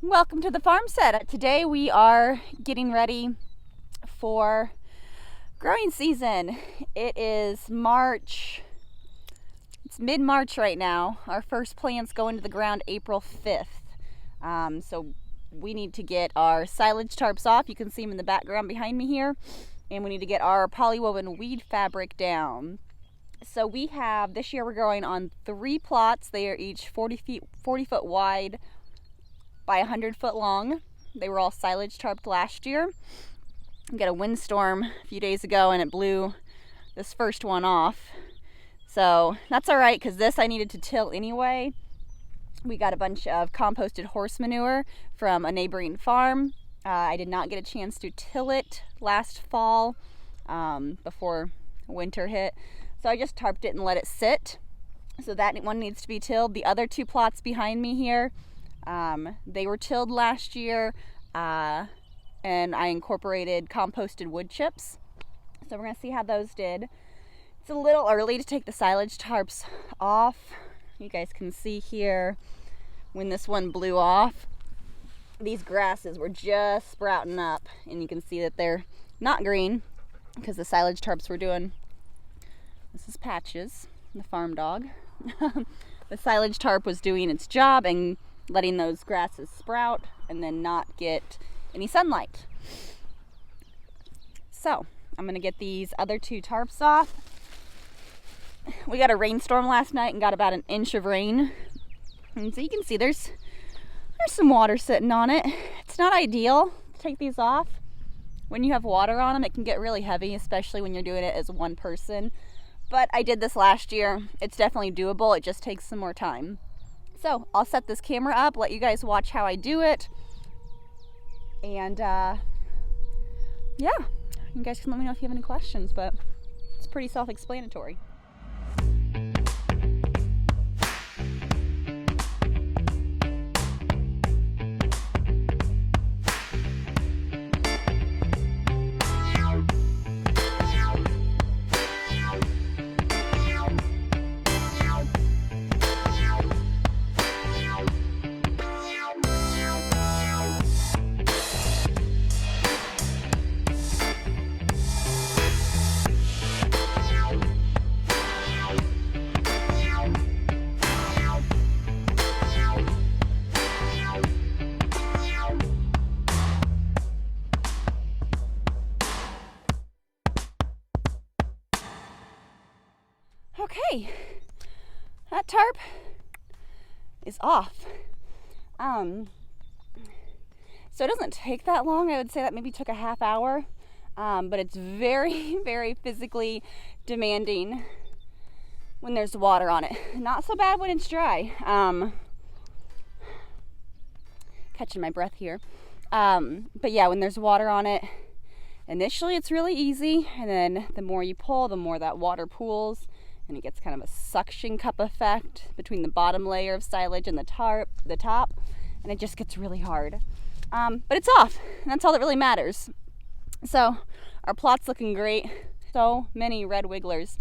Welcome to the farm set. Today we are getting ready for growing season. It is March. It's mid-March right now. Our first plants go into the ground April 5th. So we need to get our silage tarps off. You can see them in the background behind me here. And we need to get our polywoven weed fabric down. So we have, this year we're growing on 3 plots. They are each 40 foot wide by 100 foot long. They were all silage tarped last year. We got a windstorm a few days ago and it blew this first one off. So that's all right, because this I needed to till anyway. We got a bunch of composted horse manure from a neighboring farm. I did not get a chance to till it last fall before winter hit. So I just tarped it and let it sit. So that one needs to be tilled. The other 2 plots behind me here, they were tilled last year, and I incorporated composted wood chips. So we're gonna see how those did. It's a little early to take the silage tarps off. You guys can see here when this one blew off, these grasses were just sprouting up, and you can see that they're not green because the silage tarps were doing, this is Patches, the farm dog. The silage tarp was doing its job and letting those grasses sprout and then not get any sunlight. So I'm gonna get these other 2 tarps off. We got a rainstorm last night and got about an inch of rain. And so you can see there's some water sitting on it. It's not ideal to take these off. When you have water on them, it can get really heavy, especially when you're doing it as one person. But I did this last year. It's definitely doable. It just takes some more time. So I'll set this camera up, let you guys watch how I do it. And yeah, you guys can let me know if you have any questions, but it's pretty self-explanatory. Okay, that tarp is off. So it doesn't take that long. I would say that maybe took a half hour, but it's very, very physically demanding when there's water on it. Not so bad when it's dry. Catching my breath here. But yeah, when there's water on it, initially it's really easy, and then the more you pull, the more that water pools. And it gets kind of a suction cup effect between the bottom layer of silage and the top, and it just gets really hard. But it's off, and that's all that really matters. So our plot's looking great. So many red wigglers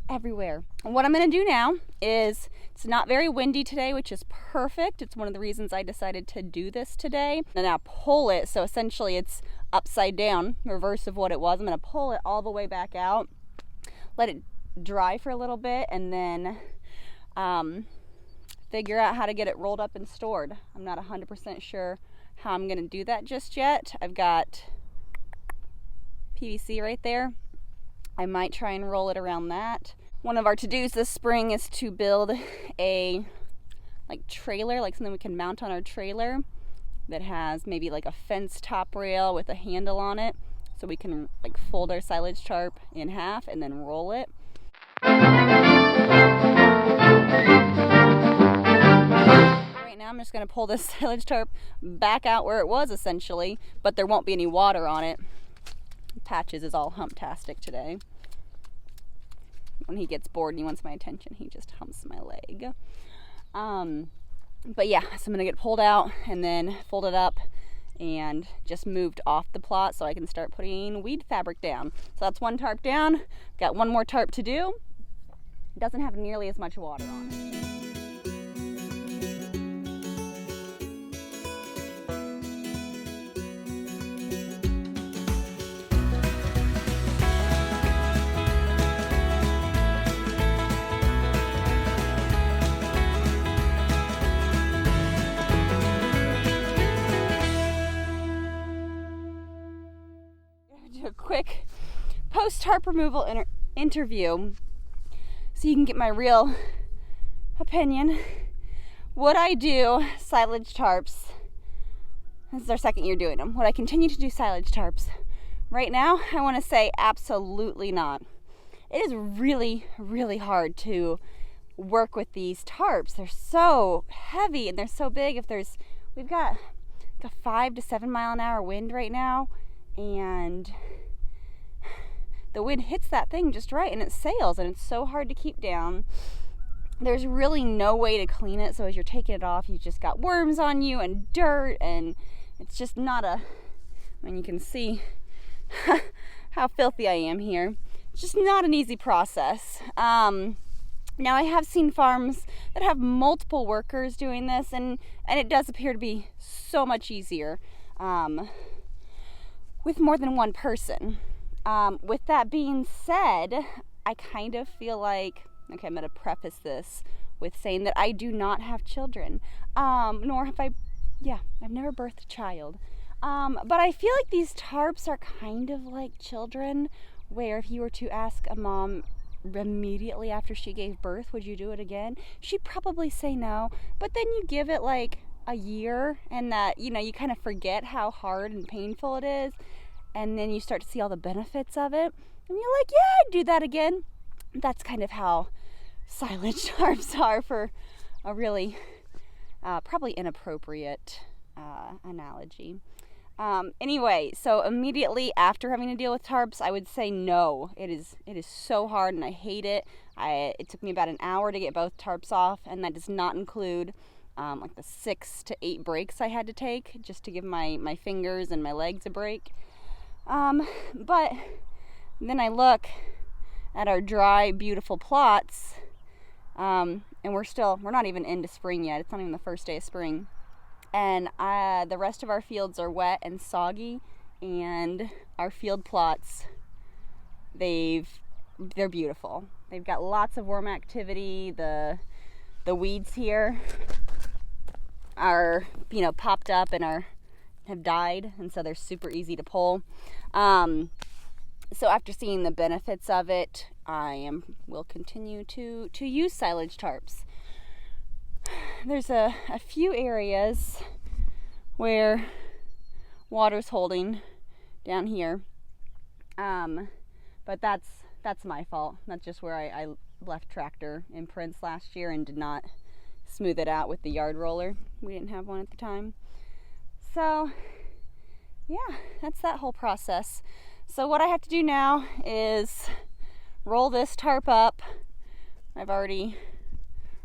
everywhere. And what I'm gonna do now is, it's not very windy today, which is perfect. It's one of the reasons I decided to do this today. And now pull it, so essentially it's upside down, reverse of what it was. I'm gonna pull it all the way back out, let it dry for a little bit, and then figure out how to get it rolled up and stored. I'm not 100% sure how I'm gonna do that just yet. I've got PVC right there. I might try and roll it around that. One of our to-dos this spring is to build a trailer, like something we can mount on our trailer that has maybe like a fence top rail with a handle on it, so we can like fold our silage tarp in half and then roll it. Right now I'm just going to pull this silage tarp back out where it was essentially, but there won't be any water on it. Patches is all humptastic today. When he gets bored and he wants my attention, he just humps my leg. But yeah, so I'm going to get pulled out and then fold it up and just moved off the plot so I can start putting weed fabric down. So that's one tarp down. Got one more tarp to do. It doesn't have nearly as much water on it. a quick post-tarp removal interview so you can get my real opinion. Would I do silage tarps? This is our second year doing them. Would I continue to do silage tarps? Right now, I want to say absolutely not. It is really, really hard to work with these tarps. They're so heavy and they're so big. We've got like a 5 to 7 mile an hour wind right now, and the wind hits that thing just right and it sails, and it's so hard to keep down. There's really no way to clean it, so as you're taking it off, you just got worms on you and dirt, and it's just not you can see how filthy I am here. It's just not an easy process. Now I have seen farms that have multiple workers doing this, and it does appear to be so much easier with more than one person. With that being said, I kind of feel like, okay, I'm going to preface this with saying that I do not have children, nor have I've never birthed a child. But I feel like these tarps are kind of like children, where if you were to ask a mom immediately after she gave birth, would you do it again? She'd probably say no, but then you give it like a year, and that, you kind of forget how hard and painful it is, and then you start to see all the benefits of it, and you're like, yeah, I'd do that again. That's kind of how silage tarps are, for a really probably inappropriate analogy. Anyway, so immediately after having to deal with tarps, I would say no. It is so hard, and I hate it. It took me about an hour to get both tarps off, and that does not include like the 6 to 8 breaks I had to take just to give my fingers and my legs a break. But then I look at our dry, beautiful plots, and we're not even into spring yet. It's not even the first day of spring. And the rest of our fields are wet and soggy, and our field plots, they're beautiful. They've got lots of worm activity. The weeds here are, popped up and have died, and so they're super easy to pull. So after seeing the benefits of it, will continue to use silage tarps. There's a few areas where water's holding down here, but that's my fault. That's just where I left tractor imprints last year and did not smooth it out with the yard roller. We didn't have one at the time. So yeah, that's that whole process. So what I have to do now is roll this tarp up. I've already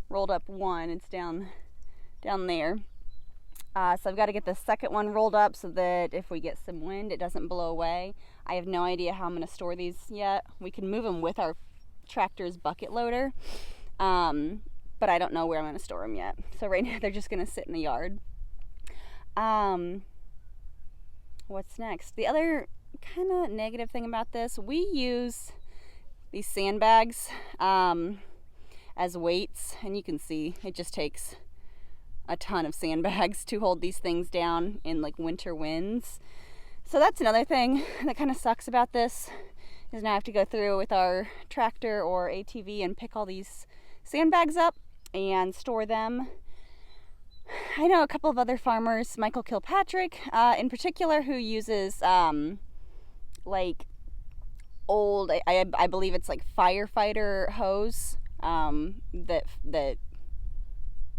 rolled up one. It's down there. So I've got to get the second one rolled up so that if we get some wind, it doesn't blow away. I have no idea how I'm going to store these yet. We can move them with our tractor's bucket loader, but I don't know where I'm going to store them yet. So right now they're just going to sit in the yard. What's next? The other kind of negative thing about this, we use these sandbags as weights, and you can see it just takes a ton of sandbags to hold these things down in like winter winds. So that's another thing that kind of sucks about this, is now I have to go through with our tractor or ATV and pick all these sandbags up and store them. I know a couple of other farmers, Michael Kilpatrick in particular, who uses like old, I believe it's like firefighter hose that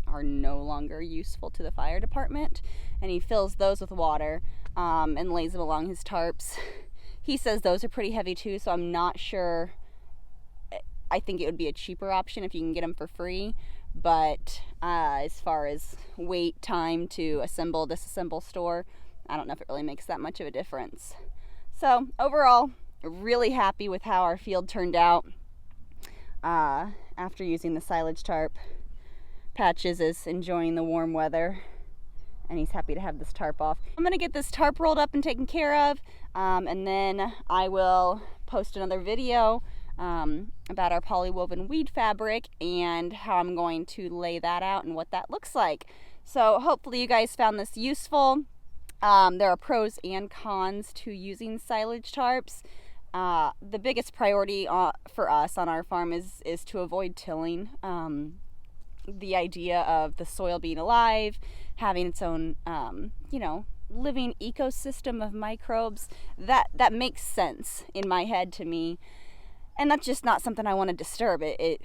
are no longer useful to the fire department, and he fills those with water and lays them along his tarps. He says those are pretty heavy too, so I'm not sure. I think it would be a cheaper option if you can get them for free, but as far as wait time to assemble, disassemble, store, I don't know if it really makes that much of a difference. So overall, really happy with how our field turned out after using the silage tarp. Patches is enjoying the warm weather, and he's happy to have this tarp off. I'm gonna get this tarp rolled up and taken care of, and then I will post another video about our polywoven weed fabric and how I'm going to lay that out and what that looks like. So hopefully you guys found this useful. There are pros and cons to using silage tarps. The biggest priority for us on our farm is to avoid tilling. The idea of the soil being alive, having its own, living ecosystem of microbes, that makes sense in my head to me. And that's just not something I want to disturb. It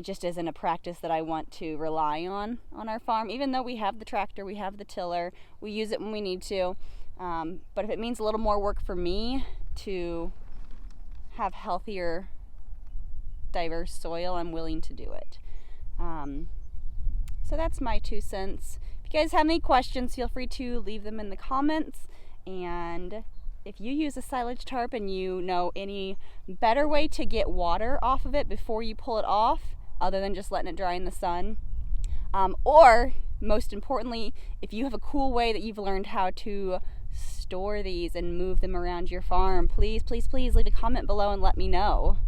just isn't a practice that I want to rely on our farm. Even though we have the tractor, we have the tiller, we use it when we need to. But if it means a little more work for me to have healthier, diverse soil, I'm willing to do it. So that's my 2 cents. If you guys have any questions, feel free to leave them in the comments. And if you use a silage tarp and you know any better way to get water off of it before you pull it off, other than just letting it dry in the sun, or most importantly, if you have a cool way that you've learned how to store these and move them around your farm, please leave a comment below and let me know.